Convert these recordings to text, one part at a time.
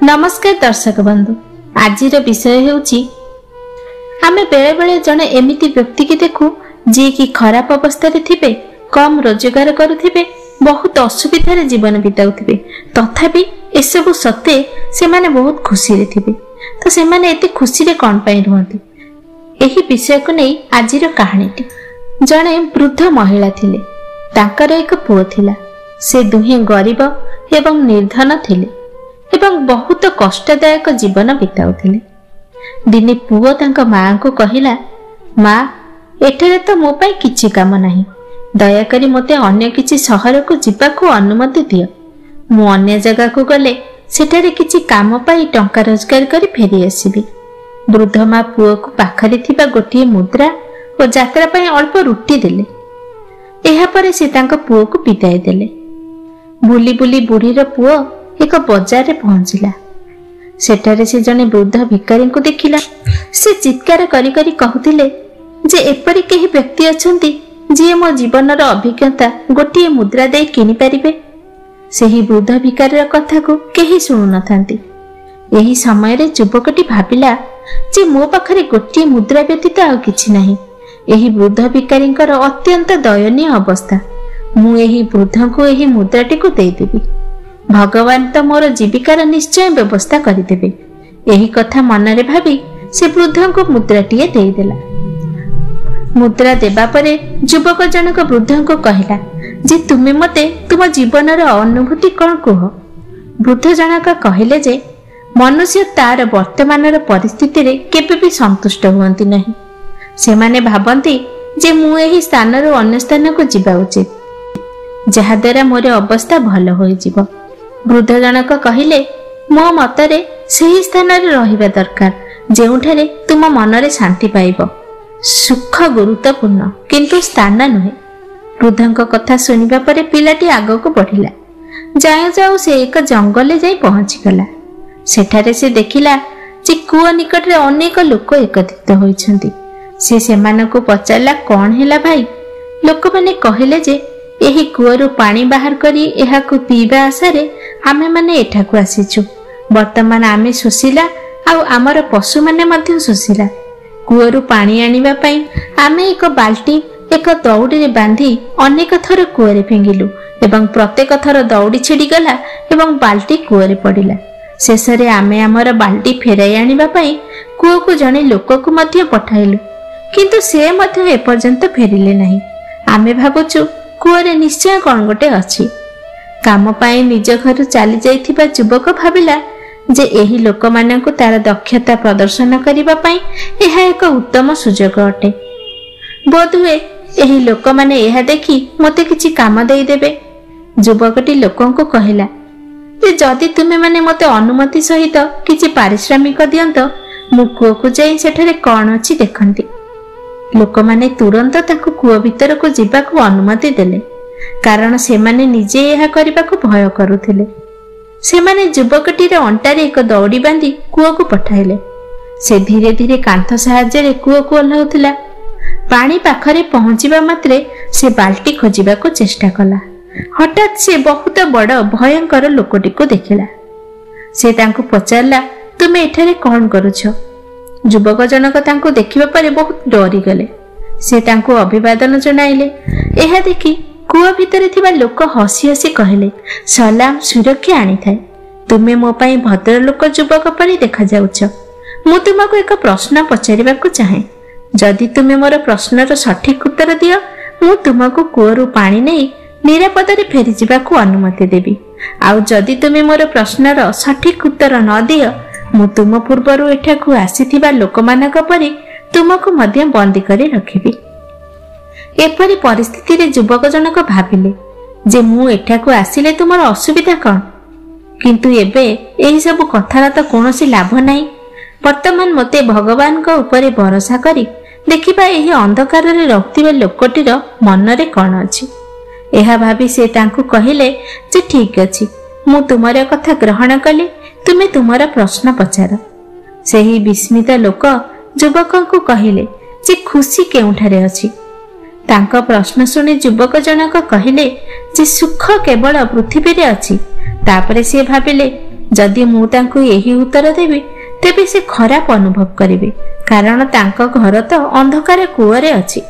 नमस्कार दर्शक बंधु, आज विषय हेउची आमे बेले बेले जने एमिति व्यक्ति की देखु जे कि खराब अवस्था रे थिबे, कम रोजगार करुथिबे, बहुत असुविधा रे जीवन बिताउथिबे, तथापि एसबु सत्ते से माने बहुत खुशी रे थिबे। तो से माने एते खुशी रे कोन पई रहंती, एही विषय को नै आजिर कहानीटी। जने वृद्ध महिला थिले, तांकर एक पुओ थिला। से दुहे गरीब एवं निर्धन थिले एवं बहुत कष्टदायक जीवन बिताउथिले। दिने पुओ तांका मां को कहिला, मां एठारे तो मो पई किछि काम नाही, दयाकरी मते अन्य किछि शहर को जिबा को अनुमति दियो। मु अन्य जगह को गले सेठारे किछि काम पाई टंका रोजगार करी फेरी आसीबी। वृद्ध मां पुओ को पाखरे थिबा गोटिए मुद्रा और यात्रा पई अल्प रुटी देले। एहा परे से तांका पुओ को विदाय देले। बुली बुली बुढ़ीर पुओ एक बजार रे पहुंचिला। सेठारे से जने वृद्ध भिखारी को देखिला। से चित्कार करी करी कहूतिले जे एपरि केही व्यक्ति अछंती जे मो जीवनर अभिज्ञता गोटिए मुद्रा दे किनि परिबे। सेही वृद्ध भिखारीर कथा को केही सुनु नथांती। एही समय रे युवकटी भाबिला जे मो पाखरे गोटिए मुद्रा व्यतीत आ किछि नाही। एही वृद्ध भिखारींकर अत्यंत दयनीय अवस्था। मु एही वृद्ध को एही मुद्राटी को दे देबी। भगवान तो मोर जीविकार निश्चय व्यवस्था करिदेबे। एही कथा मनरे भाबी से वृद्ध को मुद्राटीए दे देला। मुद्रा देबा परे युवक जनक वृद्ध को कहिला जे तुमे मते तुम जीवनर अनुभूति कोन कह। वृद्ध जनक कहिले जे मनुष्य तार वर्तमानर परिस्थिति रे केबे भी संतुष्ट हुअंती नहीं। से माने भाबंती जे मु एही स्थान रो अन्य स्थान को जिबा उचित, जहा द्वारा मोर अवस्था भल होई जिवो। वृद्ध जनक कहिले, मो मतरे सही स्थान रे रहिबा दरकार जेउठारे तुम मनरे शांति पाइबो। सुख गुरुत्वपूर्ण किंतु स्थान नुहे। वृद्धଙ୍କ कथा सुनिबा परे पिलाटी आगो को बढ़िला। जाऊ जाऊ से एक जंगल जाई पहुंची गला। सेठारे से देखिला जे कुओ निकट रे अनेक लोक एकत्रित होइछंती। से सेमानकु पचारला, कोन हैला भाई? लोक माने कहिले जे एही कुओरु पानी बाहर करी एहाकु पीबा आशारे आमे माने एठाकु आसीछु। वर्तमान आमे सुसिला आउ आमर पशु माने मध्य सुसिला। कुओरु पानी आनिबा पई आमे एक बाल्टी एक दौड़ी रे बांधी अनेक थर कुओरे फेंगिलु एवं प्रत्येक थर दौड़ी छिड़ी गला एवं बाल्टी कुओरे पड़िला। शेषरे आमे आमर बाल्टी फेराई आनिबा पई कुओ को जने लोक को मध्य पठाइलु, किंतु से मध्य एपर्यंत फेरिले नाही। आमे भाबुछु कुओरे निश्चय कोन गोटे अछि। काम पाई निज घर चली जाइथिबा युवक भाबिला जे एही लोक मानकु तार दक्षता प्रदर्शन करिबा पई एहा एक उत्तम सुजोग अटे। बोधुए एही लोक माने एहा देखि मते किछि काम देई देबे। युवकटी लोकन को कहिला जे जदि तुमे माने मते अनुमति सहित किछि पारिश्रमिक दियंत मु कुओ को जाई सेठारे कोन अछि देखंती। लोक माने तुरंत ताकु कुओ भीतर को जिबा को अनुमति देले, कारण से माने निजे एहा करिबा को भय करुथिले। से माने युवकटी रे अंटारे एक दौड़ी बांधी कुओ को पठाइले। से धीरे धीरे कांथ सहाय्य रे कुओ को ओल्हाउथिला। पानी पाखरे पहुंचिबा मात्रे से बाल्टी खोजिबा को चेष्टा कला। हठात से बहुत बड़ भयंकर लोकटी को देखिला। से तांको पचारला, तुमे एठारे कोन करूछो? युवक जनक तांको देखिबा परे बहुत डरी गले। से तांको अभिवादन जनाइले। एहा देखि कुआ भितरे थिबा लोक हसी हसी कहले, सलाम सुरक्षा आनी थाए। तुमे मो पई भद्र लोक युवक परि देखा जाउछ। मु तुमको एक प्रश्न पचारिबा को चाहे। जदि तुमे मोर प्रश्नर सठिक उत्तर दियो मु तुमको कुओरु पानी नै निरापद रे फेरी जिबा को अनुमति देबी। आउ जदि तुमे मोर प्रश्नर सठिक उत्तर न दियो मु तुम पूर्वरु एठाकु आसीथिबा लोकमानक परि तुमको मध्य बंदी करी रखिबी। एपरि परिस्थिति रे युवक जनक भाबिले जे मु एठाकु आसिले तुमर असुविधा कोन? किंतु एबे एही सब कथार तो कोनोसी लाभ नाही। वर्तमान मते भगवान को ऊपर भरोसा करी देखिबा एही अंधकार रे रहुतिबा लोकटीर मन रे कोन अछि। एहा भाबी से तांकु कहिले जे ठीक अछि, मु तुमर कथा ग्रहण कली, तुमे तुमर प्रश्न पचार। सेही विस्मित लोक युवक को कहिले जे खुशी केउठारे अछि। तांका प्रश्न सुनी युवक जनक कहिले जे सुख केवल पृथ्वी रे अछि। तापरे से भाबिले जदि मु तांकु यही उत्तर देबी तेबे से खराब अनुभव करिवे, कारण तांको घर तो अंधकार कूअरे अछि।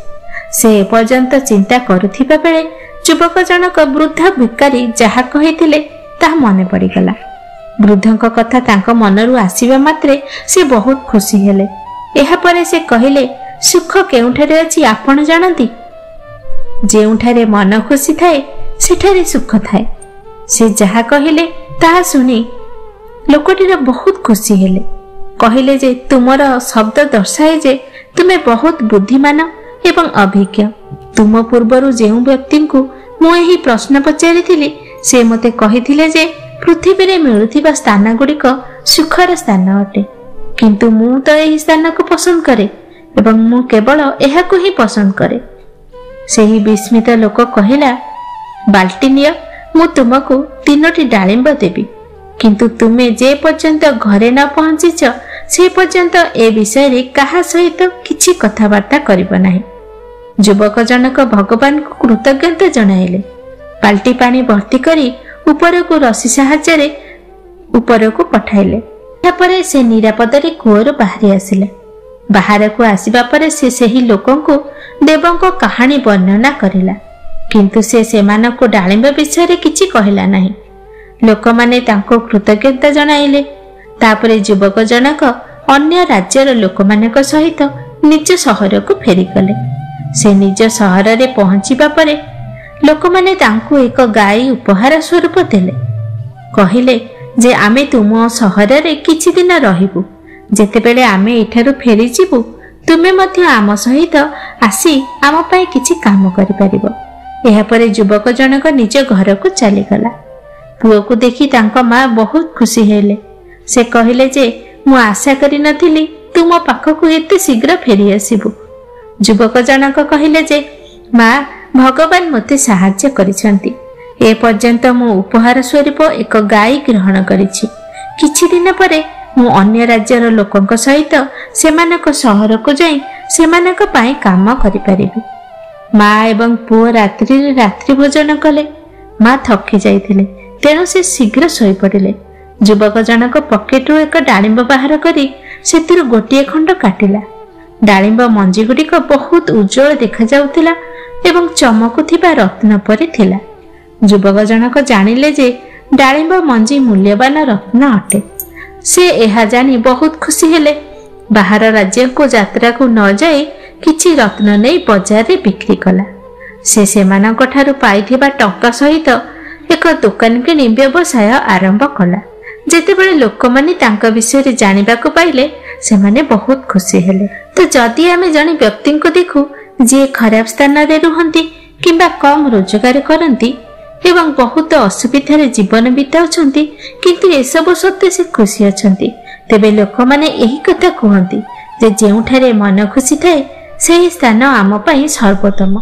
से एपर्यंत चिंता करुथिबा बेले युवक जनक वृद्ध भिकारी जहा कहिथिले ताहा मने पड़ीगला। वृद्धଙ୍କ कथा तांको मनरु आसीबा मात्रे से बहुत खुशी हेले। एहा परे से कहिले, सुख केउठारे अछि आपण जानती? जेउठारे मन खुशी थाए सेठारे सुख थाए। से जहा कहिले ताहा सुनी लोकटीर बहुत खुशी हेले। कहिले जे तुमर शब्द दर्शाए जे तुमे बहुत बुद्धिमान एवं अभिज्ञ। तुम पूर्वरु जेउ व्यक्ति को मु एही प्रश्न पचारिथिली से मते कहिथिले जे पृथ्वी रे मिलुथिबा स्थान गुड़िक सुखर स्थान अटे, किंतु मु तो एही स्थान को पसंद करे एवं मु केवल एहा को ही पसंद करे। सेही विस्मित लोक कहिला, बाल्टी नियो, मु तुमको 3टी डालिंब देबी, किंतु तुमे जे पर्यंत घरे न पहुंचीच से पर्यंत ए विषय रे कहा सहित किछि कथावार्ता करिब नाही। युवक जनक भगवान को कृतज्ञता जणाइले। बाल्टी पानी भर्ती करी ऊपर को रसी साहाय्य ऊपर को पठाइले। यापरे से निरापद रे कूअर बाहरी आसिले। बाहर को आसीबा परे से सही लोकों को देवों को कहानी वर्णना करिला, किंतु से सेमानको डालिंब विषय रे किछि कहिला नाही। लोक माने तांको कृतज्ञता जणाइले। तापरे युवक जनक अन्य राज्यर लोक मानक सहित निज शहर को फेरी गले। से निज शहर रे पहुंचीबा परे लोक माने तांको एक गाई उपहार स्वरूप देले। कहिले जे आमे तुम शहर रे किछि दिन रहिबु, जेतेबेले आमे एठारु फेरी जिबु तुमे मध्य आम सहित आसी आम पाई किछि काम करि परिबो। एहा परे युवक जनक निज घर को चली गला। पुओ को देखि तांको मां बहुत खुशी हेले। से कहिले जे मु आशा करि नथिली तुम पाखकु एते शीघ्र फेरी आसीबु। युवक जनक कहिले जे मां, भगवान मते सहाय्य करिसंती। ए पर्यंत मु उपहार स्वरूप एक गाई ग्रहण करिछि। किछि दिन परे मु अन्य राज्यर लोकंक सहित सेमानक शहर को जाई सेमानक पाई काम करि परिबि। मां एवं पुओ रात्रि भोजन कले। मां थकी जाइथिले, तेणु से शीघ्र सोई पड़िले। युवक जनक पकेटू एक डालिंब बाहर करी सेतिरु गोटिए खंड काटिला। डालिंब मंजी गुड़िक बहुत उज्जवल देखा जाउथिला एवं चमकुथिबा रत्न परि थिला। युवक जनक जानिले जे डालिंब मंजी मूल्यवान रत्न अटे। से एहा जानी बहुत खुशी हेले। बाहर राज्य को यात्रा को न जाई किछि रत्न नै बाजार रे बिक्री कला। से सेमानक ठारु पाइथिबा टंका सहित एक दुकान किनी व्यवसाय आरंभ कला। जेतेबेले लोकमाने तांका विषय रे जानिबाको पाइले सेमाने बहुत खुशी हेले। तो जदि आमे जने व्यक्ति को देखु जे खराब स्थान रे रुहंती किंबा कम रोजगार करंती एवं बहुत असुविधा रे जीवन बिताउछंती, किंतु एसबु सत्ते से खुशी अछंती, तेबे लोकमाने एही कथा कहंती जे जेउठारे मन खुशी थाए सेही स्थान आम पई सर्वोत्तम।